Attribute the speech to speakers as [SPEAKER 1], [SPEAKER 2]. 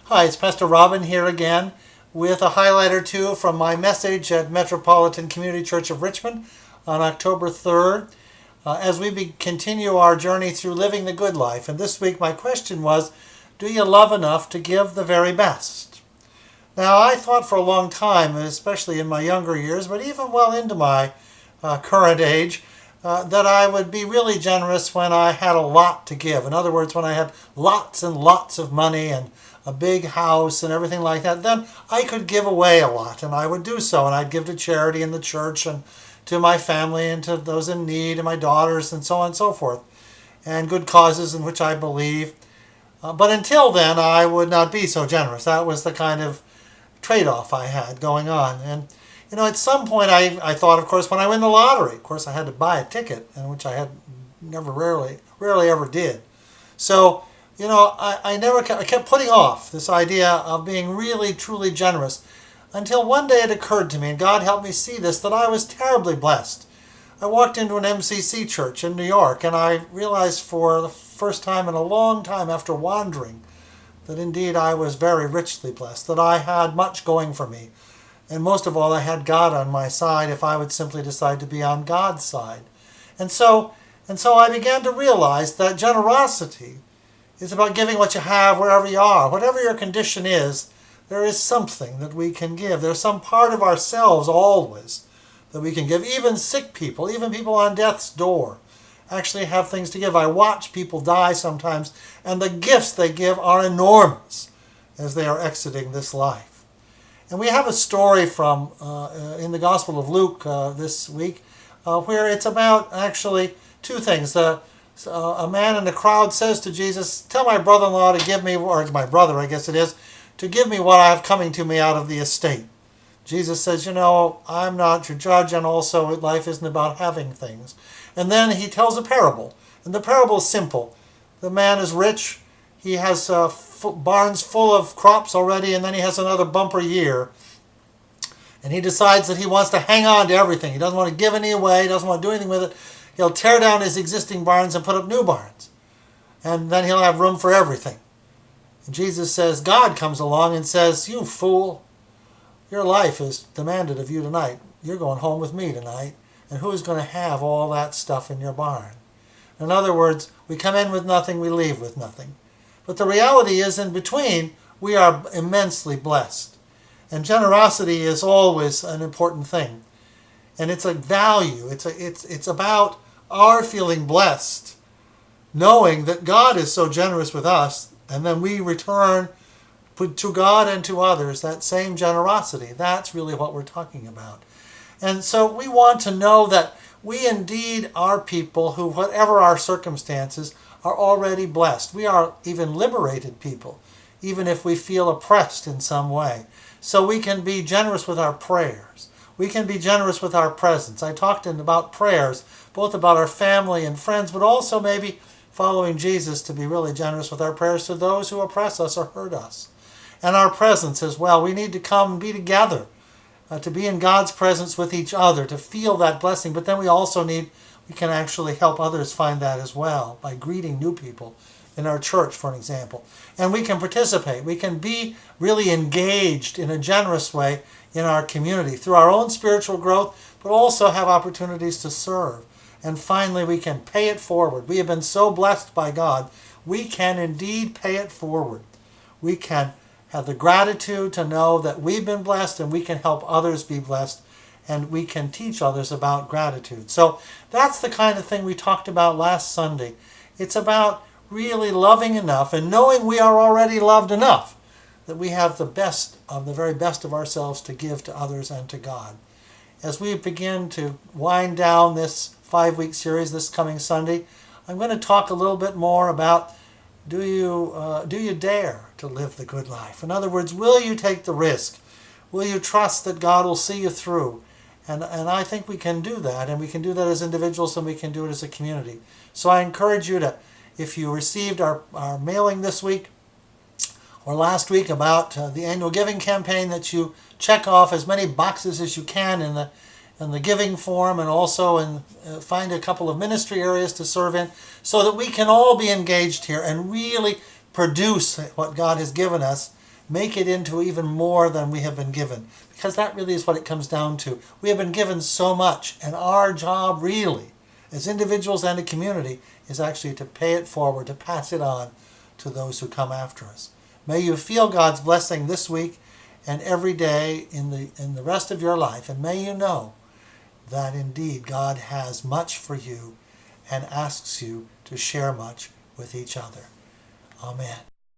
[SPEAKER 1] Hi, it's Pastor Robin here again with a highlight or two from my message at Metropolitan Community Church of Richmond on October 3rd as we continue our journey through living the good life. And this week my question was, do you love enough to give the very best? Now, I thought for a long time, especially in my younger years, but even well into my current age, that I would be really generous when I had a lot to give. In other words, when I had lots and lots of money and a big house and everything like that, then I could give away a lot, and I would do so. And I'd give to charity in the church and to my family and to those in need and my daughters and so on and so forth, and good causes in which I believe. But until then, I would not be so generous. That was the kind of trade-off I had going on. And at some point I thought, of course, when I win the lottery, of course I had to buy a ticket, and which I had rarely ever did. So, I kept putting off this idea of being really, truly generous until one day it occurred to me, and God helped me see this, that I was terribly blessed. I walked into an MCC church in New York, and I realized for the first time in a long time after wandering that indeed I was very richly blessed, that I had much going for me. And most of all, I had God on my side if I would simply decide to be on God's side. And so I began to realize that generosity is about giving what you have wherever you are. Whatever your condition is, there is something that we can give. There's some part of ourselves always that we can give. Even sick people, even people on death's door, actually have things to give. I watch people die sometimes, and the gifts they give are enormous as they are exiting this life. And we have a story from in the Gospel of Luke this week where it's about actually two things. A man in the crowd says to Jesus, "Tell my brother-in-law to give me," or my brother, I guess it is, "to give me what I have coming to me out of the estate." Jesus says, "I'm not your judge, and also life isn't about having things." And then he tells a parable, and the parable is simple. The man is rich, he has barns full of crops already, and then he has another bumper year. And he decides that he wants to hang on to everything. He doesn't want to give any away, he doesn't want to do anything with it. He'll tear down his existing barns and put up new barns. And then he'll have room for everything. And Jesus says, God comes along and says, "You fool, your life is demanded of you tonight. You're going home with me tonight. And who is going to have all that stuff in your barn?" In other words, we come in with nothing, we leave with nothing. But the reality is, in between, we are immensely blessed. And generosity is always an important thing. And it's a value. It's about our feeling blessed, knowing that God is so generous with us, and then we return to God and to others that same generosity. That's really what we're talking about. And so we want to know that we indeed are people who, whatever our circumstances, are already blessed. We are even liberated people, even if we feel oppressed in some way. So we can be generous with our prayers. We can be generous with our presence. I talked about prayers, both about our family and friends, but also maybe following Jesus to be really generous with our prayers to those who oppress us or hurt us. And our presence as well. We need to come and be together, to be in God's presence with each other, to feel that blessing. But then we can actually help others find that as well by greeting new people in our church, for an example. And we can participate. We can be really engaged in a generous way in our community through our own spiritual growth, but also have opportunities to serve. And finally, we can pay it forward. We have been so blessed by God, we can indeed pay it forward. We can have the gratitude to know that we've been blessed, and we can help others be blessed, and we can teach others about gratitude. So that's the kind of thing we talked about last Sunday. It's about really loving enough and knowing we are already loved enough that we have the best of the very best of ourselves to give to others and to God. As we begin to wind down this 5-week series this coming Sunday, I'm going to talk a little bit more about do you dare to live the good life? In other words, will you take the risk? Will you trust that God will see you through? And I think we can do that, and we can do that as individuals, and we can do it as a community. So I encourage you to, if you received our mailing this week or last week about the annual giving campaign, that you check off as many boxes as you can in the giving form, and also find a couple of ministry areas to serve in, so that we can all be engaged here and really produce what God has given us make it into even more than we have been given. Because that really is what it comes down to. We have been given so much, and our job really, as individuals and a community, is actually to pay it forward, to pass it on to those who come after us. May you feel God's blessing this week and every day in the rest of your life, and may you know that indeed God has much for you and asks you to share much with each other. Amen.